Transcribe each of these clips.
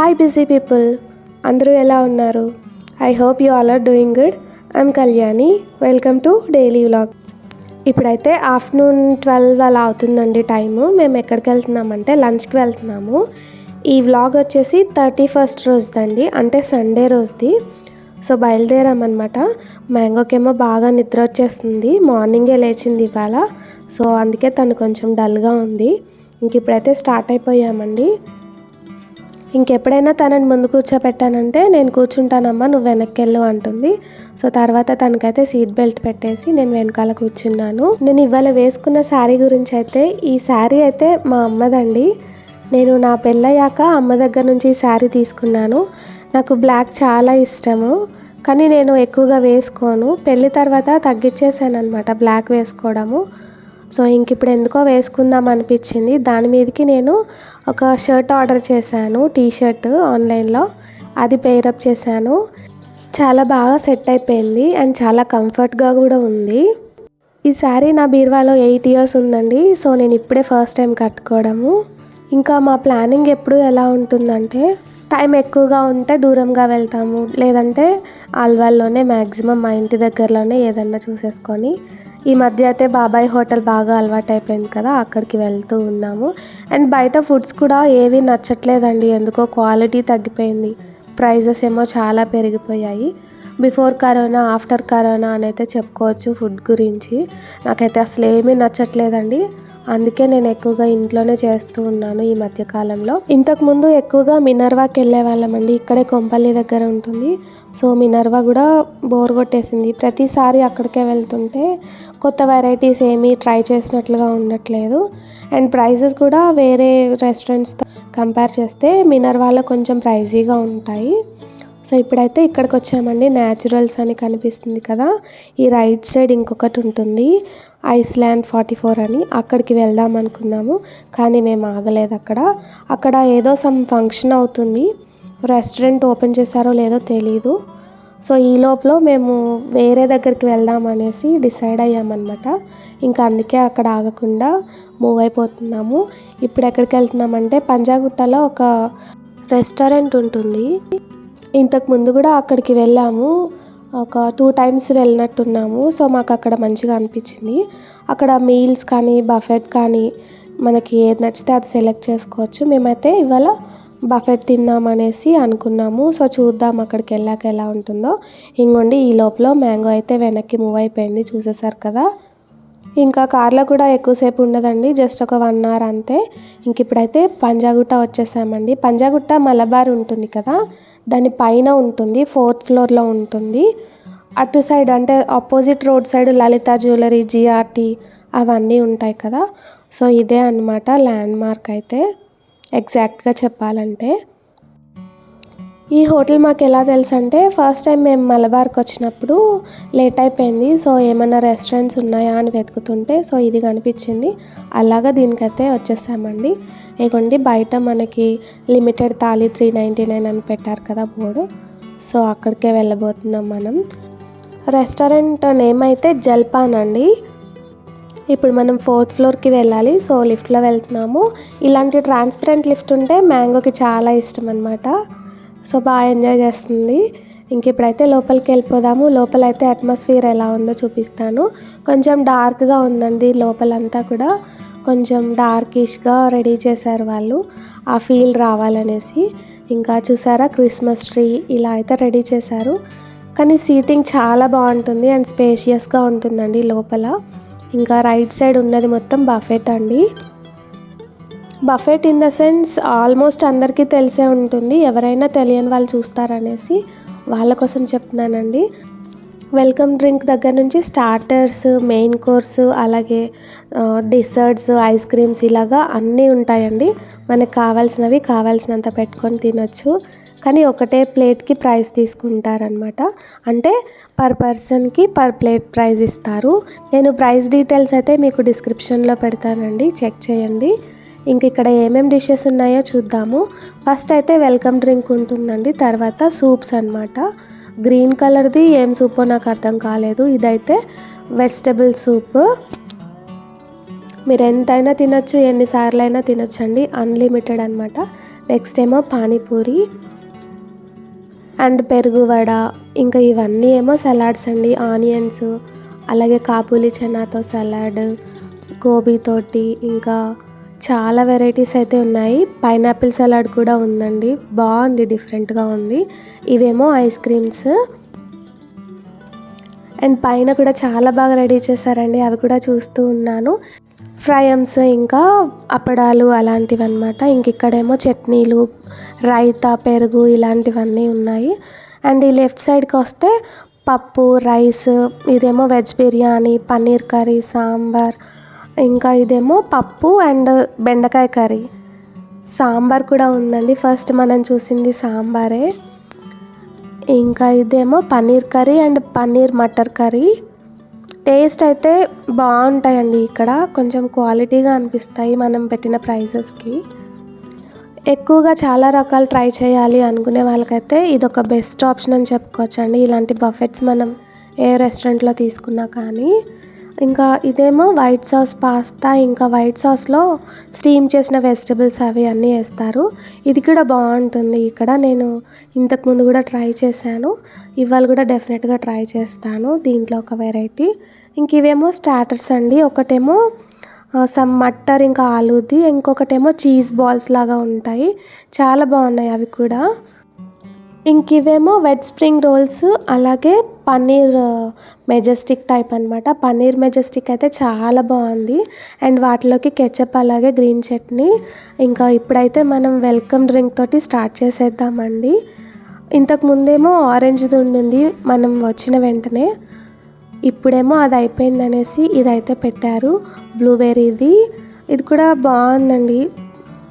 Hi busy people, అందరూ ఎలా ఉన్నారు? I hope you all are doing good. I'm Kalyani. Welcome to daily vlog. ఇప్పుడైతే afternoon 12 అలా అవుతుందండి టైము. మేము ఎక్కడికి వెళ్తున్నామంటే లంచ్కి వెళ్తున్నాము. ఈ వ్లాగ్ వచ్చేసి 31st రోజుదండి, అంటే సండే రోజుది. సో బయలుదేరామన్నమాట. మ్యాంగోకేమో బాగా నిద్ర వచ్చేస్తుంది, మార్నింగే లేచింది ఇవాళ. సో అందుకే తను కొంచెం డల్గా ఉంది. ఇంక ఇప్పుడైతే స్టార్ట్ అయిపోయామండి. ఇంకెప్పుడైనా తనని ముందు కూర్చోపెట్టానంటే నేను కూర్చుంటానమ్మా, నువ్వు వెనక్కి వెళ్ళు అంటుంది. సో తర్వాత తనకైతే సీట్ బెల్ట్ పెట్టేసి నేను వెనకాల కూర్చున్నాను. నేను ఇవాళ వేసుకున్న శారీ గురించి అయితే, ఈ శారీ అయితే మా అమ్మదండి. నేను నా పెళ్ళయ్యాక అమ్మ దగ్గర నుంచి ఈ శారీ తీసుకున్నాను. నాకు బ్లాక్ చాలా ఇష్టము, కానీ నేను ఎక్కువగా వేసుకోను. పెళ్ళి తర్వాత తగ్గించేసాను అనమాట బ్లాక్ వేసుకోవడము. సో ఇంక ఇప్పుడు ఎందుకో వేసుకుందాం అనిపించింది. దాని మీదకి నేను ఒక షర్ట్ ఆర్డర్ చేశాను, టీషర్ట్ ఆన్లైన్లో. అది పేరప్ చేశాను. చాలా బాగా సెట్ అయిపోయింది అండ్ చాలా కంఫర్ట్గా కూడా ఉంది. ఈ శారీ నా బీరువాలో 8 years ఉందండి. సో నేను ఇప్పుడే ఫస్ట్ టైం కట్టుకోవడము. ఇంకా మా ప్లానింగ్ ఎప్పుడు ఎలా ఉంటుందంటే, టైం ఎక్కువగా ఉంటే దూరంగా వెళ్తాము, లేదంటే ఆల్వాల్లోనే మ్యాక్సిమం మా ఇంటి దగ్గరలోనే ఏదన్నా చూసేసుకొని. ఈ మధ్య అయితే బాబాయ్ హోటల్ బాగా అలవాటు అయిపోయింది కదా, అక్కడికి వెళ్తూ ఉన్నాము. అండ్ బయట ఫుడ్స్ కూడా ఏవి నచ్చట్లేదండి, ఎందుకో క్వాలిటీ తగ్గిపోయింది. ప్రైజెస్ ఏమో చాలా పెరిగిపోయాయి. బిఫోర్ కరోనా, ఆఫ్టర్ కరోనా అని అయితే చెప్పుకోవచ్చు ఫుడ్ గురించి. నాకైతే అసలు ఏమీ నచ్చట్లేదండి. అందుకే నేను ఎక్కువగా ఇంట్లోనే చేస్తూ ఉన్నాను ఈ మధ్యకాలంలో. ఇంతకుముందు ఎక్కువగా మినర్వాకి వెళ్ళే వాళ్ళమండి, ఇక్కడే కొంపల్లి దగ్గర ఉంటుంది. సో మినర్వా కూడా బోర్ కొట్టేసింది. ప్రతిసారి అక్కడికే వెళ్తుంటే కొత్త వెరైటీస్ ఏమీ ట్రై చేసినట్లుగా ఉండట్లేదు. అండ్ ప్రైజెస్ కూడా వేరే రెస్టారెంట్స్తో కంపేర్ చేస్తే మినర్వాలో కొంచెం ప్రైజీగా ఉంటాయి. సో ఇప్పుడైతే ఇక్కడికి వచ్చామండి. న్యాచురల్స్ అని కనిపిస్తుంది కదా, ఈ రైట్ సైడ్ ఇంకొకటి ఉంటుంది, ఐస్లాండ్ 44 అని. అక్కడికి వెళ్దాం అనుకున్నాము, కానీ మేము ఆగలేదు అక్కడ ఏదో సమ్ ఫంక్షన్ అవుతుంది. రెస్టారెంట్ ఓపెన్ చేశారో లేదో తెలీదు. సో ఈ లోపల మేము వేరే దగ్గరికి వెళ్దాం అనేసి డిసైడ్ అయ్యామన్నమాట. ఇంకా అందుకే అక్కడ ఆగకుండా మూవ్ అయిపోతున్నాము. ఇప్పుడు ఎక్కడికి వెళ్తున్నామంటే, పంజాగుట్టలో ఒక రెస్టారెంట్ ఉంటుంది. ఇంతకు ముందు కూడా అక్కడికి వెళ్ళాము, ఒక 2 times వెళ్ళినట్టున్నాము. సో మాకు అక్కడ మంచిగా అనిపించింది. అక్కడ మీల్స్ కానీ బఫెట్ కానీ మనకి ఏది నచ్చితే అది సెలెక్ట్ చేసుకోవచ్చు. మేమైతే ఇవాళ బఫెట్ తిందామనేసి అనుకున్నాము. సో చూద్దాం అక్కడికి వెళ్ళాక ఎలా ఉంటుందో. ఇంకోండి ఈ లోపల మ్యాంగో అయితే వెనక్కి మూవ్ అయిపోయింది, చూసేసారు కదా. ఇంకా కార్లో కూడా ఎక్కువసేపు ఉండదండి, జస్ట్ ఒక 1 hour అంతే. ఇంక ఇప్పుడైతే పంజాగుట్ట వచ్చేసామండి. పంజాగుట్ట మలబార్ ఉంటుంది కదా, దాని పైన ఉంటుంది, 4th floor ఉంటుంది. అటు సైడ్ అంటే ఆపోజిట్ రోడ్ సైడ్ లలిత జ్యువెలరీ, జిఆర్టీ అవన్నీ ఉంటాయి కదా. సో ఇదే అన్నమాట ల్యాండ్ మార్క్ అయితే ఎగ్జాక్ట్గా చెప్పాలంటే. ఈ హోటల్ మాకు ఎలా తెలుసు అంటే, ఫస్ట్ టైం మేము మలబార్కి వచ్చినప్పుడు లేట్ అయిపోయింది. సో ఏమైనా రెస్టారెంట్స్ ఉన్నాయా అని వెతుకుతుంటే సో ఇది కనిపించింది. అలాగా దీనికైతే వచ్చేసామండి. ఇగోండి బయట మనకి లిమిటెడ్ థాలీ 399 అని పెట్టారు కదా బోర్డు. సో అక్కడికే వెళ్ళబోతున్నాం మనం. రెస్టారెంట్ నేమ్ అయితే జల్పాన్ అండి. ఇప్పుడు మనం 4th floorకి వెళ్ళాలి. సో లిఫ్ట్లో వెళ్తున్నాము. ఇలాంటి ట్రాన్స్పరెంట్ లిఫ్ట్ ఉంటే మ్యాంగోకి చాలా ఇష్టం అనమాట. సో బాగా ఎంజాయ్ చేస్తుంది. ఇంక ఇప్పుడైతే లోపలికి వెళ్ళిపోదాము. లోపలైతే అట్మాస్ఫియర్ ఎలా ఉందో చూపిస్తాను. కొంచెం డార్క్గా ఉందండి లోపలంతా కూడా, కొంచెం డార్కిష్గా రెడీ చేశారు వాళ్ళు, ఆ ఫీల్ రావాలనేసి. ఇంకా చూసారా క్రిస్మస్ ట్రీ ఇలా అయితే రెడీ చేశారు. కానీ సీటింగ్ చాలా బాగుంటుంది అండ్ స్పేషియస్గా ఉంటుందండి లోపల. ఇంకా రైట్ సైడ్ ఉన్నది మొత్తం బఫెట్ అండి. Buffet in the sense almost అందరికీ తెలిసే ఉంటుంది, ఎవరైనా తెలియని వాళ్ళు చూస్తారనేసి వాళ్ళ కోసం చెప్తున్నానండి. వెల్కమ్ డ్రింక్ దగ్గర నుంచి స్టార్టర్స్, మెయిన్ కోర్సు, అలాగే డిసర్ట్స్, ఐస్ క్రీమ్స్ ఇలాగా అన్నీ ఉంటాయండి. మనకు కావాల్సినంత పెట్టుకొని తినొచ్చు. కానీ ఒకటే ప్లేట్కి ప్రైస్ తీసుకుంటారనమాట, అంటే పర్ పర్సన్కి పర్ ప్లేట్ ప్రైస్ ఇస్తారు. నేను ప్రైస్ డీటెయిల్స్ అయితే మీకు డిస్క్రిప్షన్లో పెడతానండి, చెక్ చేయండి. ఇంక ఇక్కడ ఏమేమి డిషెస్ ఉన్నాయో చూద్దాము. ఫస్ట్ అయితే వెల్కమ్ డ్రింక్ ఉంటుందండి, తర్వాత సూప్స్ అనమాట. గ్రీన్ కలర్ది ఏం సూపో నాకు అర్థం కాలేదు. ఇదైతే వెజిటబుల్ సూప్. మీరు ఎంతైనా తినొచ్చు, ఎన్నిసార్లు అయినా తినొచ్చండి, అన్లిమిటెడ్ అనమాట. నెక్స్ట్ ఏమో పానీపూరి అండ్ పెరుగు వడ, ఇంకా ఇవన్నీ ఏమో సలాడ్స్ అండి. ఆనియన్స్, అలాగే కాబూలి చనాతో సలాడ్, గోబీతోటి, ఇంకా చాలా వెరైటీస్ అయితే ఉన్నాయి. పైనాపిల్ సలాడ్ కూడా ఉందండి, బాగుంది, డిఫరెంట్గా ఉంది. ఇవేమో ఐస్ క్రీమ్స్ అండ్ పైన కూడా చాలా బాగా రెడీ చేశారండి, అవి కూడా చూస్తూ ఉన్నాను. ఫ్రైమ్స్, ఇంకా అప్పడాలు అలాంటివి అనమాట. ఇంక ఇక్కడేమో చట్నీలు, రైతా, పెరుగు ఇలాంటివన్నీ ఉన్నాయి. అండ్ ఈ లెఫ్ట్ సైడ్కి వస్తే పప్పు, రైస్, ఇదేమో వెజ్ బిర్యానీ, పన్నీర్ కర్రీ, సాంబార్, ఇంకా ఇదేమో పప్పు అండ్ బెండకాయ కర్రీ. సాంబార్ కూడా ఉందండి, ఫస్ట్ మనం చూసింది సాంబారే. ఇంకా ఇదేమో paneer curry and paneer matar curry. Taste అయితే బాగుంటాయండి, ఇక్కడ కొంచెం క్వాలిటీగా అనిపిస్తాయి మనం పెట్టిన ప్రైజెస్కి. ఎక్కువగా చాలా రకాలు ట్రై చేయాలి అనుకునే వాళ్ళకైతే ఇదొక బెస్ట్ ఆప్షన్ అని చెప్పుకోవచ్చండి, ఇలాంటి బఫెట్స్ మనం ఏ రెస్టారెంట్లో తీసుకున్నా కానీ. ఇంకా ఇదేమో వైట్ సాస్ పాస్తా, ఇంకా వైట్ సాస్లో స్టీమ్ చేసిన వెజిటబుల్స్ అవి అన్నీ వేస్తారు. ఇది కూడా బాగుంటుంది. ఇక్కడ నేను ఇంతకుముందు కూడా ట్రై చేశాను, ఇవాళ కూడా డెఫినెట్గా ట్రై చేస్తాను. దీంట్లో ఒక వెరైటీ. ఇంక ఇవేమో స్టార్టర్స్ అండి. ఒకటేమో సమ్ మట్టర్, ఇంకా ఆలూది, ఇంకొకటేమో చీజ్ బాల్స్ లాగా ఉంటాయి, చాలా బాగున్నాయి అవి కూడా. ఇంక ఇవేమో వెజ్ స్ప్రింగ్ రోల్స్, అలాగే పన్నీర్ మెజెస్టిక్ టైప్ అనమాట. పన్నీర్ మెజెస్టిక్ అయితే చాలా బాగుంది అండ్ వాటిలోకి కెచప్, అలాగే గ్రీన్ చట్నీ. ఇంకా ఇప్పుడైతే మనం వెల్కమ్ డ్రింక్ తోటి స్టార్ట్ చేసేద్దామండి. ఇంతకు ముందేమో ఆరెంజ్ది ఉండింది మనం వచ్చిన వెంటనే, ఇప్పుడేమో అది అయిపోయిందనేసి ఇదైతే పెట్టారు, బ్లూబెర్రీది. ఇది కూడా బాగుందండి,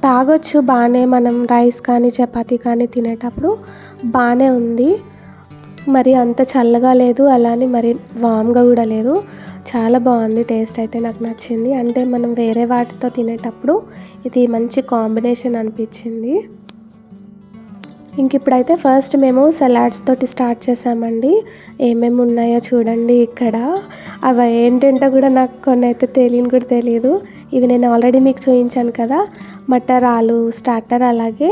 తాగొచ్చు బాగానే, మనం రైస్ కానీ చపాతీ కానీ తినేటప్పుడు బాగానే ఉంది. మరి అంత చల్లగా లేదు, అలానే మరి వామ్గా కూడా లేదు, చాలా బాగుంది. టేస్ట్ అయితే నాకు నచ్చింది, అంటే మనం వేరే వాటితో తినేటప్పుడు ఇది మంచి కాంబినేషన్ అనిపించింది. ఇంక ఇప్పుడైతే ఫస్ట్ మేము సలాడ్స్ తోటి స్టార్ట్ చేసామండి. ఏమేమి ఉన్నాయో చూడండి ఇక్కడ. అవి ఏంటంటే కూడా నాకు కొన్ని అయితే కూడా తెలియదు. ఇవి నేను ఆల్రెడీ మీకు చూపించాను కదా, మటర్ ఆలు స్టార్టర్, అలాగే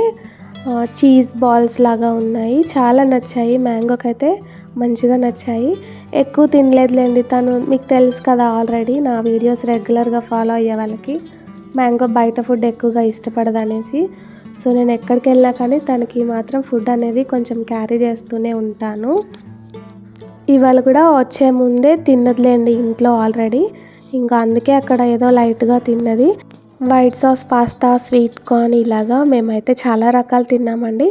చీజ్ బాల్స్ లాగా ఉన్నాయి, చాలా నచ్చాయి. మ్యాంగోకి అయితే మంచిగా నచ్చాయి. ఎక్కువ తినలేదులేండి తను, మీకు తెలుసు కదా ఆల్రెడీ నా వీడియోస్ రెగ్యులర్గా ఫాలో అయ్యే వాళ్ళకి మ్యాంగో బయట ఫుడ్ ఎక్కువగా ఇష్టపడదు అనేసి. సో నేను ఎక్కడికి వెళ్ళినా కానీ తనకి మాత్రం ఫుడ్ అనేది కొంచెం క్యారీ చేస్తూనే ఉంటాను. ఇవాళ కూడా వచ్చే ముందే తిన్నదిలేండి ఇంట్లో ఆల్రెడీ, ఇంకా అందుకే అక్కడ ఏదో లైట్గా తిన్నది. White sauce pasta, sweet corn, ఇలాగా మేమైతే చాలా రకాలు తిన్నామండి.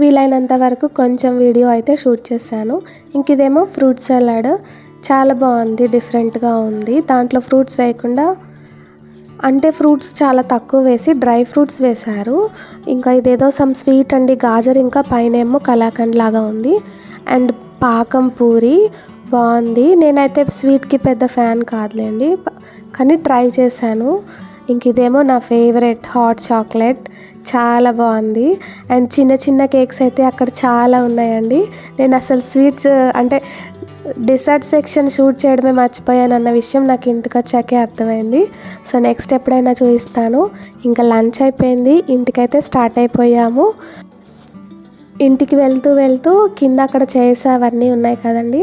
వీలైనంత వరకు కొంచెం వీడియో అయితే షూట్ చేశాను. ఇంక ఇదేమో ఫ్రూట్ సలాడ్, చాలా బాగుంది, డిఫరెంట్గా ఉంది. దాంట్లో ఫ్రూట్స్ వేయకుండా, అంటే ఫ్రూట్స్ చాలా తక్కువ వేసి డ్రై ఫ్రూట్స్ వేశారు. ఇంకా ఇదేదో సమ్ స్వీట్ అండి, గాజర్, ఇంకా పైన ఏమో కలాకండ్ లాగా ఉంది. అండ్ పాకం పూరి బాగుంది. నేనైతే స్వీట్కి పెద్ద ఫ్యాన్ కాదులేండి, కానీ ట్రై చేశాను. ఇంక ఇదేమో నా ఫేవరెట్ హాట్ చాక్లెట్, చాలా బాగుంది. అండ్ చిన్న చిన్న కేక్స్ అయితే అక్కడ చాలా ఉన్నాయండి. నేను అసలు స్వీట్స్ అంటే డిసర్ట్ సెక్షన్ షూట్ చేయడమే మర్చిపోయాను అన్న విషయం నాకు ఇంటికి వచ్చాకే అర్థమైంది. సో నెక్స్ట్ ఎప్పుడైనా చూపిస్తాను. ఇంకా లంచ్ అయిపోయింది, ఇంటికైతే స్టార్ట్ అయిపోయాము. ఇంటికి వెళ్తూ వెళ్తూ కింద అక్కడ చైర్స్ అవన్నీ ఉన్నాయి కదండి,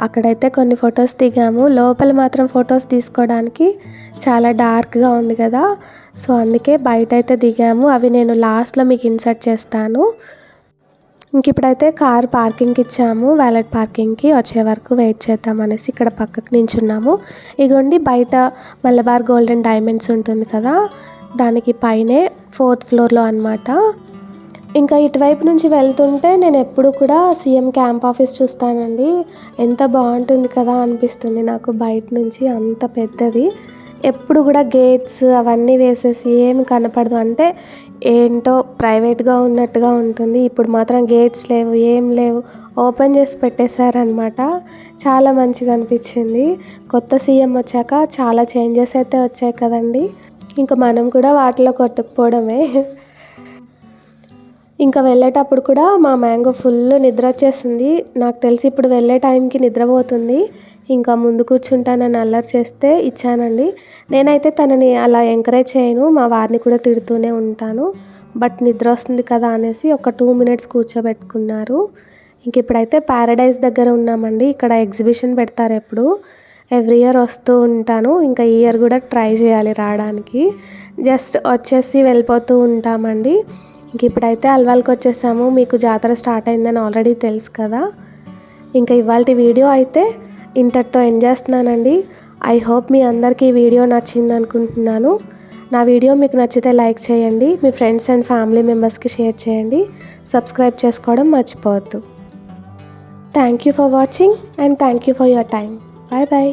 అక్కడైతే కొన్ని ఫొటోస్ దిగాము. లోపల మాత్రం ఫొటోస్ తీసుకోవడానికి చాలా డార్క్గా ఉంది కదా, సో అందుకే బయట అయితే దిగాము. అవి నేను లాస్ట్లో మీకు ఇన్సర్ట్ చేస్తాను. ఇంక ఇప్పుడైతే కార్ పార్కింగ్కి ఇచ్చాము, వ్యాలెట్ పార్కింగ్కి. వచ్చే వరకు వెయిట్ చేద్దాం అనేసి ఇక్కడ పక్కకు నించున్నాము. ఇగోండి బయట మలబార్ గోల్డ్ అండ్ డైమండ్స్ ఉంటుంది కదా, దానికి పైనే 4th ఫ్లోర్లో అనమాట. ఇంకా ఇటువైపు నుంచి వెళ్తుంటే నేను ఎప్పుడు కూడా సీఎం క్యాంప్ ఆఫీస్ చూస్తానండి. ఎంత బాగుంటుంది కదా అనిపిస్తుంది నాకు బయట నుంచి, అంత పెద్దది. ఎప్పుడు కూడా గేట్స్ అవన్నీ వేసేసి ఏమి కనపడదు, అంటే ఏంటో ప్రైవేట్గా ఉన్నట్టుగా ఉంటుంది. ఇప్పుడు మాత్రం గేట్స్ లేవు, ఏం లేవు, ఓపెన్ చేసి పెట్టేశారనమాట. చాలా మంచిగా అనిపించింది. కొత్త సీఎం వచ్చాక చాలా చేంజెస్ అయితే వచ్చాయి కదండి, ఇంకా మనం కూడా వాటిలో కొట్టుకుపోవడమే. ఇంకా వెళ్ళేటప్పుడు కూడా మా మ్యాంగో ఫుల్ నిద్ర వచ్చేసింది. నాకు తెలిసి ఇప్పుడు వెళ్ళే టైంకి నిద్రపోతుంది. ఇంకా ముందు కూర్చుంటానని అల్లరి చేస్తే ఇచ్చానండి. నేనైతే తనని అలా ఎంకరేజ్ చేయను, మా వారిని కూడా తిడుతూనే ఉంటాను. బట్ నిద్ర వస్తుంది కదా అనేసి ఒక 2 మినిట్స్ కూర్చోబెట్టుకున్నారు. ఇంక ఇప్పుడైతే ప్యారడైజ్ దగ్గర ఉన్నామండి. ఇక్కడ ఎగ్జిబిషన్ పెడతారు ఎవ్రీ ఇయర్ వస్తూ ఉంటాను. ఇంకా ఈ ఇయర్ కూడా ట్రై చేయాలి రావడానికి. జస్ట్ వచ్చేసి వెళ్ళిపోతూ ఉంటామండి. ఇంక ఇప్పుడైతే అల్వాల్కి వచ్చేసాము. మీకు జాతర స్టార్ట్ అయిందని ఆల్రెడీ తెలుసు కదా. ఇంకా ఇవాల్టి వీడియో అయితే ఇంతటితో ఎండ్ చేస్తున్నానండి. ఐ హోప్ మీ అందరికీ ఈ వీడియో నచ్చింది అనుకుంటున్నాను. నా వీడియో మీకు నచ్చితే లైక్ చేయండి, మీ ఫ్రెండ్స్ అండ్ ఫ్యామిలీ మెంబర్స్కి షేర్ చేయండి, సబ్స్క్రైబ్ చేసుకోవడం మర్చిపోవద్దు. Thank you for watching and thank you for your time. Bye bye.